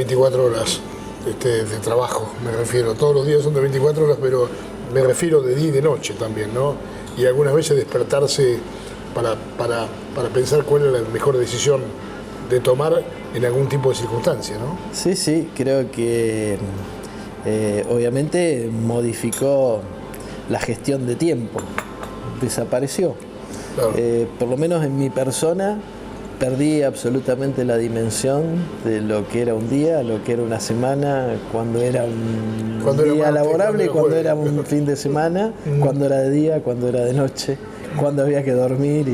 24 horas de trabajo, me refiero. Todos los días son de 24 horas, pero me refiero de día y de noche también, ¿no? Y algunas veces despertarse para pensar cuál es la mejor decisión de tomar en algún tipo de circunstancia, ¿no? Sí, sí, creo que obviamente modificó la gestión de tiempo, desapareció. Claro. Por lo menos en mi persona perdí absolutamente la dimensión de lo que era un día, lo que era una semana, cuando era un día laborable, cuando era un fin de semana, cuando era de día, cuando era de noche, cuando había que dormir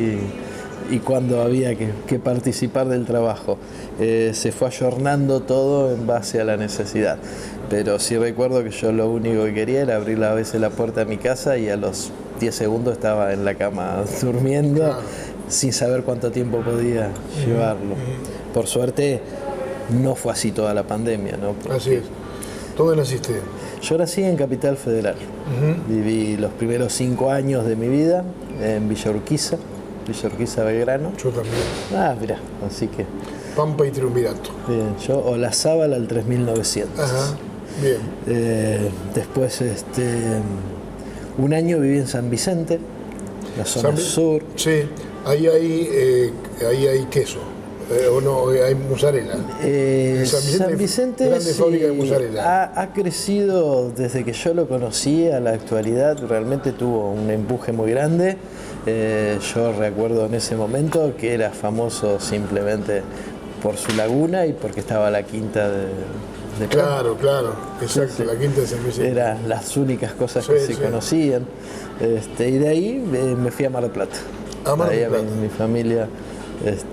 y cuando había que participar del trabajo. Se fue ayornando todo en base a la necesidad. Pero sí recuerdo que yo lo único que quería era abrir a veces la puerta de mi casa y a los 10 segundos estaba en la cama durmiendo, claro, sin saber cuánto tiempo podía llevarlo. Por suerte no fue así toda la pandemia, ¿no? Porque así es. ¿Dónde naciste? Yo nací en Capital Federal. Viví los primeros 5 años de mi vida en Villa Urquiza, Belgrano. Yo también. Ah, mirá, así que... Pampa y Triunvirato. Bien, yo Olazábal al 3900. Ajá, bien. Después, un año viví en San Vicente, la zona sur. Sí, ahí hay queso. ¿O no? Hay mozzarella. San Vicente grande fábrica de mozzarella. Ha crecido desde que yo lo conocí a la actualidad, realmente tuvo un empuje muy grande. Yo recuerdo en ese momento que era famoso simplemente por su laguna y porque estaba la quinta de Claro, exacto, sí, la quinta de San Vicente. Eran las únicas cosas que se conocían. Y de ahí me fui a Mar del Plata. A Mar del Plata. Mi familia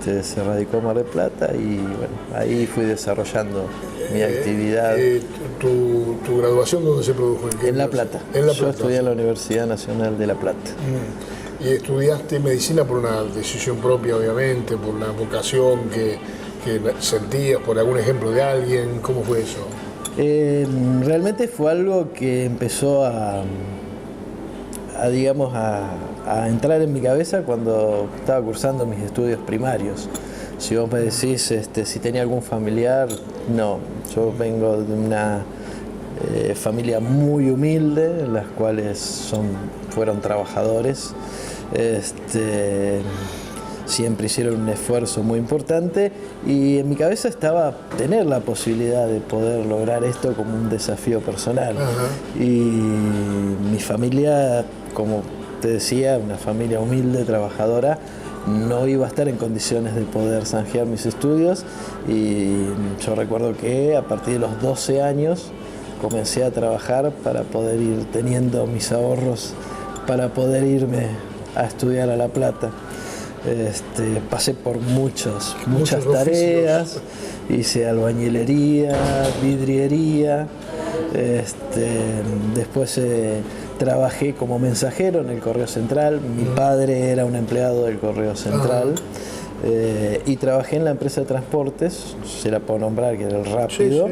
se radicó a Mar del Plata y bueno, ahí fui desarrollando mi actividad. ¿Tu graduación dónde se produjo? En La Plata. Yo estudié en la Universidad Nacional de La Plata. ¿Y estudiaste medicina por una decisión propia, obviamente, por una vocación que sentías, por algún ejemplo de alguien? ¿Cómo fue eso? Realmente fue algo que empezó a entrar en mi cabeza cuando estaba cursando mis estudios primarios. Si vos me decís si tenía algún familiar, no. Yo vengo de una familia muy humilde, las cuales fueron trabajadores. Siempre hicieron un esfuerzo muy importante y en mi cabeza estaba tener la posibilidad de poder lograr esto como un desafío personal. Y mi familia, como te decía, una familia humilde, trabajadora, no iba a estar en condiciones de poder zanjear mis estudios y yo recuerdo que a partir de los 12 años comencé a trabajar para poder ir teniendo mis ahorros para poder irme a estudiar a La Plata. Pasé por muchas tareas, hice albañilería, vidriería, después trabajé como mensajero en el Correo Central, mi padre era un empleado del Correo Central, y trabajé en la empresa de transportes, se la puedo nombrar, que era el Rápido,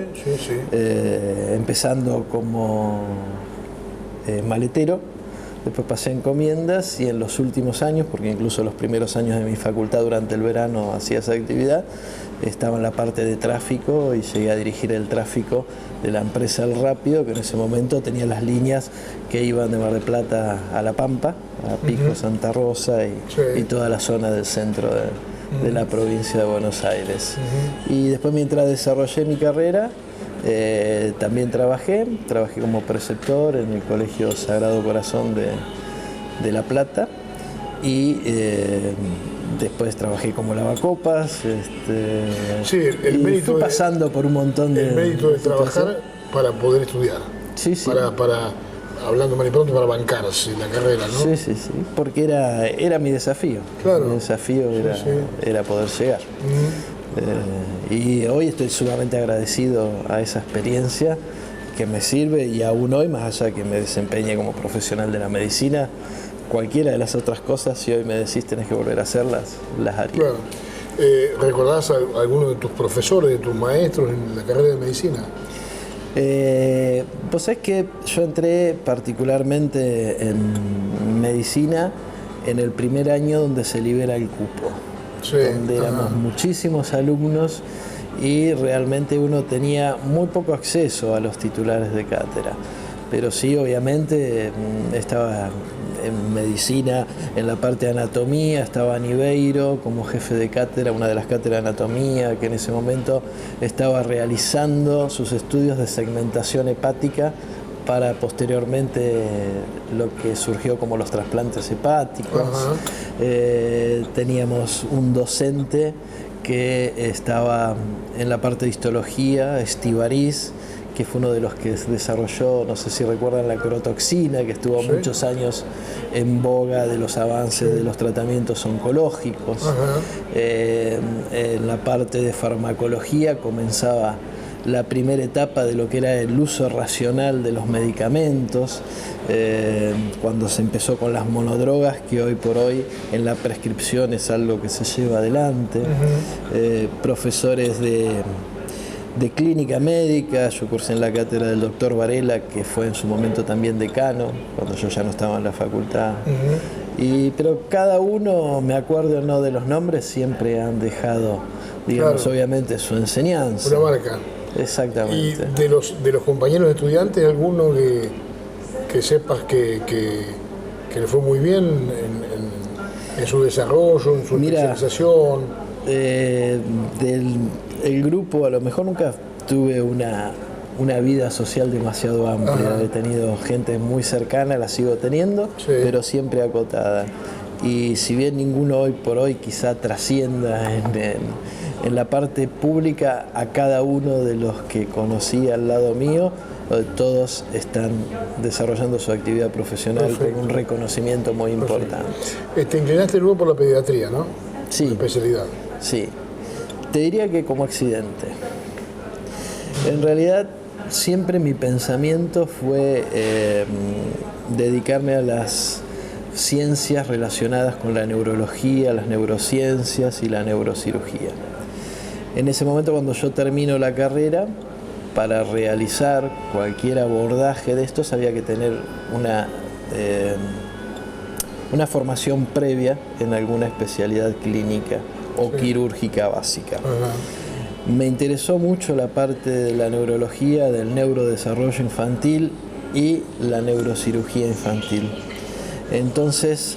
empezando como maletero. Después pasé a encomiendas y en los últimos años, porque incluso los primeros años de mi facultad durante el verano hacía esa actividad, estaba en la parte de tráfico y llegué a dirigir el tráfico de la empresa El Rápido, que en ese momento tenía las líneas que iban de Mar del Plata a La Pampa, a Pico, Santa Rosa y toda la zona del centro de la provincia de Buenos Aires. Y después, mientras desarrollé mi carrera, también trabajé como preceptor en el Colegio Sagrado Corazón de La Plata y después trabajé como lavacopas y fui pasando por un montón de... El mérito de trabajar para poder estudiar, para hablando mal y pronto, para bancarse la carrera, ¿no? Sí, porque era mi desafío. Claro. Mi desafío era poder llegar. Y hoy estoy sumamente agradecido a esa experiencia que me sirve y aún hoy, más allá de que me desempeñe como profesional de la medicina, cualquiera de las otras cosas, si hoy me decís tenés que volver a hacerlas, las haría. Claro. ¿Recordás a alguno de tus profesores, de tus maestros en la carrera de medicina? Vos sabés que yo entré particularmente en medicina en el primer año donde se libera el cupo. Donde éramos muchísimos alumnos y realmente uno tenía muy poco acceso a los titulares de cátedra. Pero sí, obviamente, estaba en medicina, en la parte de anatomía, estaba Niveiro como jefe de cátedra, una de las cátedras de anatomía, que en ese momento estaba realizando sus estudios de segmentación hepática para posteriormente lo que surgió como los trasplantes hepáticos. Teníamos un docente que estaba en la parte de histología, Estivariz, que fue uno de los que desarrolló, no sé si recuerdan, la crotoxina, que estuvo muchos años en boga de los avances de los tratamientos oncológicos. En la parte de farmacología comenzaba la primera etapa de lo que era el uso racional de los medicamentos, cuando se empezó con las monodrogas, que hoy por hoy en la prescripción es algo que se lleva adelante. Profesores de clínica médica, yo cursé en la cátedra del doctor Varela, que fue en su momento también decano, cuando yo ya no estaba en la facultad. Pero cada uno, me acuerdo o no de los nombres, siempre han dejado, digamos, obviamente su enseñanza. Una marca. Exactamente. ¿Y de los compañeros estudiantes, alguno que sepas que le fue muy bien en su desarrollo, en su especialización? El grupo, a lo mejor nunca tuve una vida social demasiado amplia. He tenido gente muy cercana, la sigo teniendo, pero siempre acotada. Y si bien ninguno hoy por hoy quizá trascienda en la parte pública, a cada uno de los que conocí al lado mío, todos están desarrollando su actividad profesional con un reconocimiento muy importante. Te inclinaste luego por la pediatría, ¿no? Sí. La especialidad. Sí. Te diría que como accidente. En realidad, siempre mi pensamiento fue dedicarme a las ciencias relacionadas con la neurología, las neurociencias y la neurocirugía. En ese momento, cuando yo termino la carrera, para realizar cualquier abordaje de estos había que tener una formación previa en alguna especialidad clínica o quirúrgica básica. Me interesó mucho la parte de la neurología, del neurodesarrollo infantil y la neurocirugía infantil. Entonces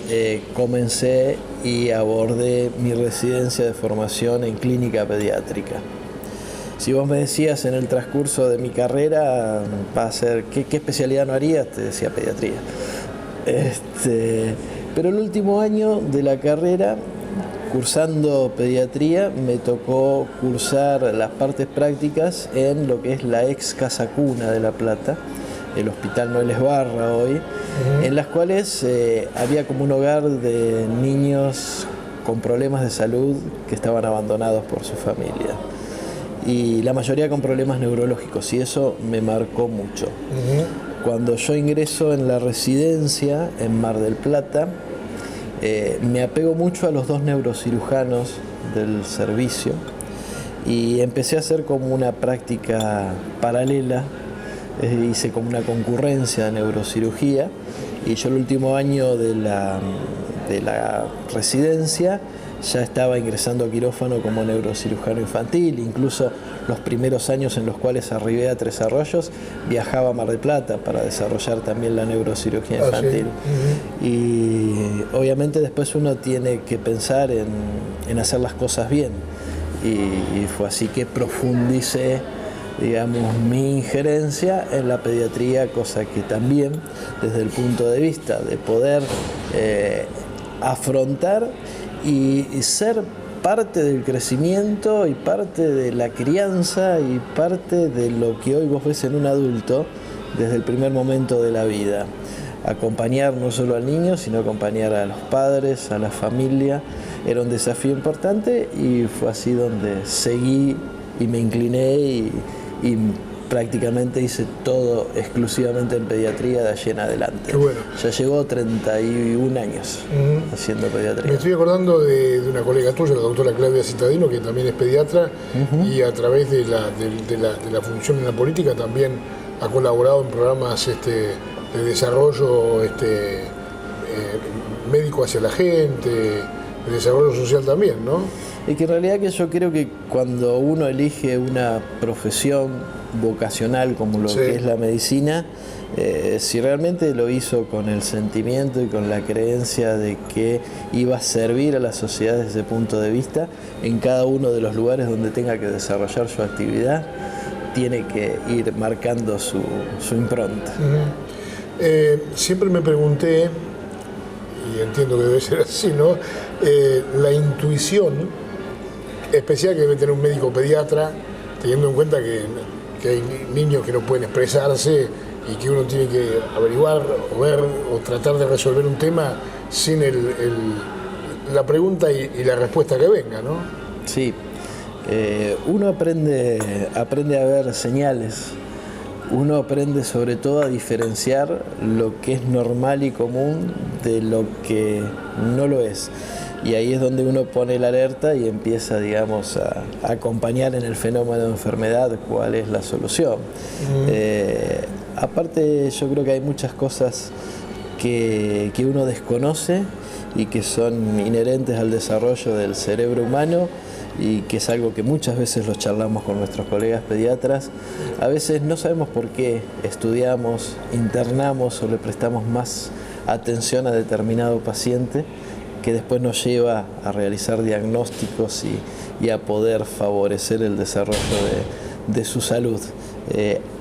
comencé y abordé mi residencia de formación en clínica pediátrica. Si vos me decías en el transcurso de mi carrera, va a ser, ¿qué especialidad no harías? Te decía pediatría. Pero el último año de la carrera, cursando pediatría, me tocó cursar las partes prácticas en lo que es la ex Casa Cuna de La Plata, el Hospital Noel Esbarra hoy, en las cuales había como un hogar de niños con problemas de salud que estaban abandonados por su familia. Y la mayoría con problemas neurológicos, y eso me marcó mucho. Cuando yo ingreso en la residencia en Mar del Plata, me apego mucho a los dos neurocirujanos del servicio y empecé a hacer como una práctica paralela. Hice como una concurrencia de neurocirugía, y yo el último año de la residencia ya estaba ingresando a quirófano como neurocirujano infantil. Incluso los primeros años en los cuales arribé a Tres Arroyos, viajaba a Mar del Plata para desarrollar también la neurocirugía infantil. Y obviamente después uno tiene que pensar en hacer las cosas bien, y fue así que profundicé, digamos, mi injerencia en la pediatría, cosa que también desde el punto de vista de poder afrontar y ser parte del crecimiento y parte de la crianza y parte de lo que hoy vos ves en un adulto desde el primer momento de la vida. Acompañar no solo al niño, sino acompañar a los padres, a la familia, era un desafío importante, y fue así donde seguí y me incliné y prácticamente hice todo exclusivamente en pediatría de allí en adelante. Qué bueno. Ya llevo 31 años haciendo pediatría. Me estoy acordando de una colega tuya, la doctora Claudia Citadino, que también es pediatra, y a través de la función en la política también ha colaborado en programas de desarrollo médico hacia la gente, el desarrollo social también, ¿no? Y que en realidad que yo creo que cuando uno elige una profesión vocacional como lo que es la medicina, si realmente lo hizo con el sentimiento y con la creencia de que iba a servir a la sociedad desde ese punto de vista, en cada uno de los lugares donde tenga que desarrollar su actividad, tiene que ir marcando su impronta. Siempre me pregunté, y entiendo que debe ser así, ¿no? La intuición especial que debe tener un médico pediatra, teniendo en cuenta que hay niños que no pueden expresarse y que uno tiene que averiguar o ver o tratar de resolver un tema sin la pregunta y la respuesta que venga, ¿no? Sí, uno aprende a ver señales, uno aprende sobre todo a diferenciar lo que es normal y común de lo que no lo es. Y ahí es donde uno pone la alerta y empieza, digamos, a acompañar en el fenómeno de enfermedad cuál es la solución. Aparte, yo creo que hay muchas cosas que uno desconoce y que son inherentes al desarrollo del cerebro humano y que es algo que muchas veces lo charlamos con nuestros colegas pediatras. A veces no sabemos por qué estudiamos, internamos o le prestamos más atención a determinado paciente, que después nos lleva a realizar diagnósticos y a poder favorecer el desarrollo de su salud.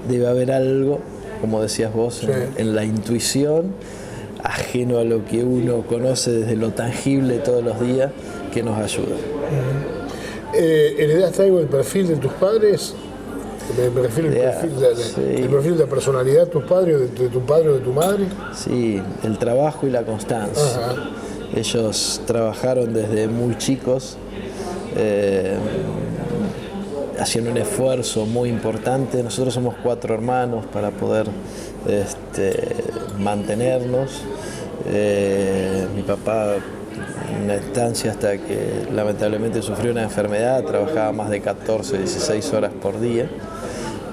Debe haber algo, como decías vos, en la intuición, ajeno a lo que uno conoce desde lo tangible todos los días, que nos ayuda. ¿Heredaste algo del perfil de tus padres? Me refiero el perfil de la personalidad de tus padres, de tu padre o de tu madre. Sí, el trabajo y la constancia. Ajá. Ellos trabajaron desde muy chicos, haciendo un esfuerzo muy importante. Nosotros somos 4 hermanos para poder mantenernos. Mi papá, en una instancia hasta que lamentablemente sufrió una enfermedad, trabajaba más de 14, 16 horas por día.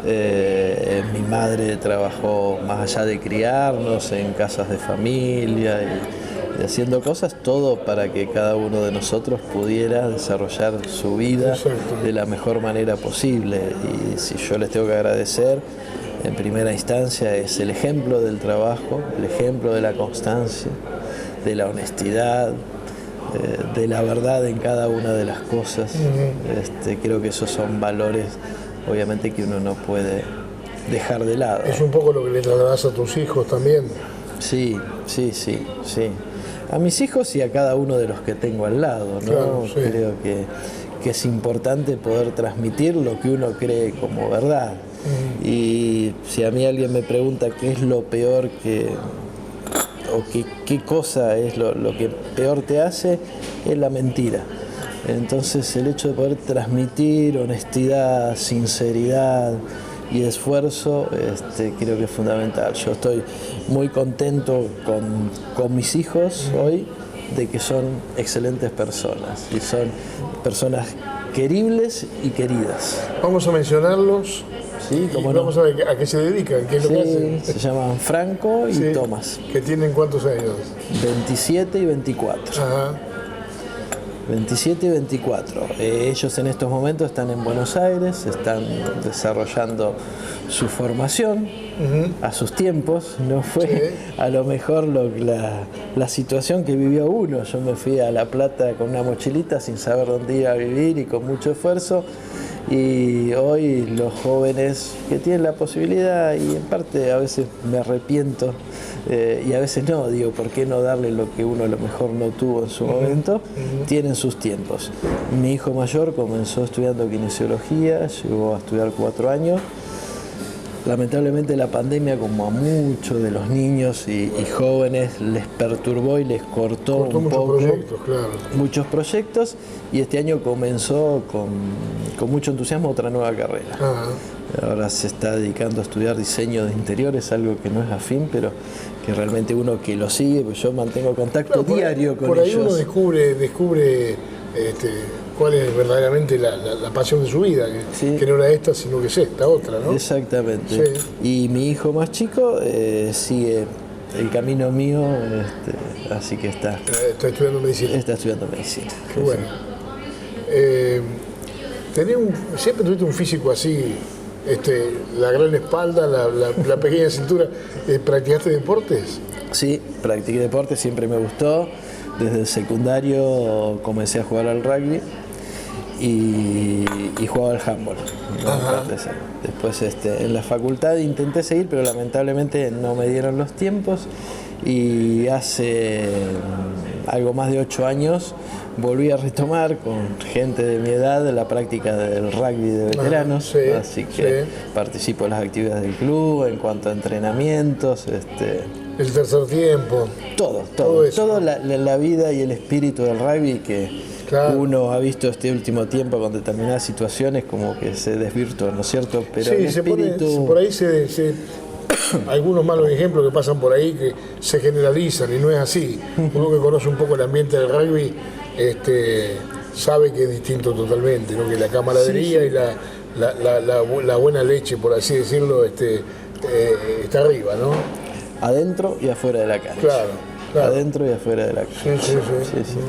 Mi madre trabajó más allá de criarnos en casas de familia y haciendo cosas, todo para que cada uno de nosotros pudiera desarrollar su vida de la mejor manera posible. Y si yo les tengo que agradecer, en primera instancia es el ejemplo del trabajo, el ejemplo de la constancia, de la honestidad, de la verdad en cada una de las cosas. Creo que esos son valores, obviamente, que uno no puede dejar de lado. Es un poco lo que le trasladas a tus hijos también. Sí. A mis hijos y a cada uno de los que tengo al lado, ¿no? Claro, sí. Creo que es importante poder transmitir lo que uno cree como verdad. Y si a mí alguien me pregunta qué es lo peor o qué cosa es lo que peor te hace, es la mentira. Entonces el hecho de poder transmitir honestidad, sinceridad y esfuerzo, creo que es fundamental. Yo estoy muy contento con mis hijos hoy, de que son excelentes personas y son personas queribles y queridas. Vamos a mencionarlos. Sí, y vamos a ver a qué se dedican, qué es lo que hacen. Se llaman Franco y Tomás. ¿Que tienen cuántos años? 27 y 24. Ajá. 27 y 24. Ellos en estos momentos están en Buenos Aires, están desarrollando su formación a sus tiempos. No fue a lo mejor la situación que vivió uno. Yo me fui a La Plata con una mochilita sin saber dónde iba a vivir y con mucho esfuerzo. Y hoy los jóvenes que tienen la posibilidad, y en parte a veces me arrepiento y a veces no, digo, ¿por qué no darle lo que uno a lo mejor no tuvo en su momento? Tienen sus tiempos. Mi hijo mayor comenzó estudiando kinesiología, llegó a estudiar 4 años. Lamentablemente la pandemia, como a muchos de los niños y jóvenes, les perturbó y les cortó un poco muchos proyectos, y este año comenzó con mucho entusiasmo otra nueva carrera. Ahora se está dedicando a estudiar diseño de interiores, algo que no es afín, pero que realmente uno que lo sigue, pues yo mantengo contacto diario con ellos. Por ahí uno descubre cuál es verdaderamente la pasión de su vida, que no era esta, sino que es esta otra, ¿no? Exactamente. Y mi hijo más chico sigue el camino mío, así que está estudiando medicina. Está estudiando medicina. Qué bueno. Siempre tuviste un físico así, la gran espalda, la pequeña cintura. ¿Practicaste deportes? Sí, practiqué deporte, siempre me gustó. Desde el secundario comencé a jugar al rugby y jugaba al handball. Después en la facultad intenté seguir, pero lamentablemente no me dieron los tiempos, y hace algo más de 8 años volví a retomar con gente de mi edad la práctica del rugby de veteranos. Sí, así que participo en las actividades del club en cuanto a entrenamientos. El tercer tiempo. Todo la vida y el espíritu del rugby que uno ha visto este último tiempo con determinadas situaciones como que se desvirtúa, ¿no es cierto? Pero sí, el espíritu... por ahí algunos malos ejemplos que pasan por ahí que se generalizan y no es así. Uno que conoce un poco el ambiente del rugby sabe que es distinto totalmente, ¿no? Que la camaradería y la buena leche, por así decirlo, está arriba, ¿no? Adentro y afuera de la cancha. Claro. Adentro y afuera de la cancha. Sí.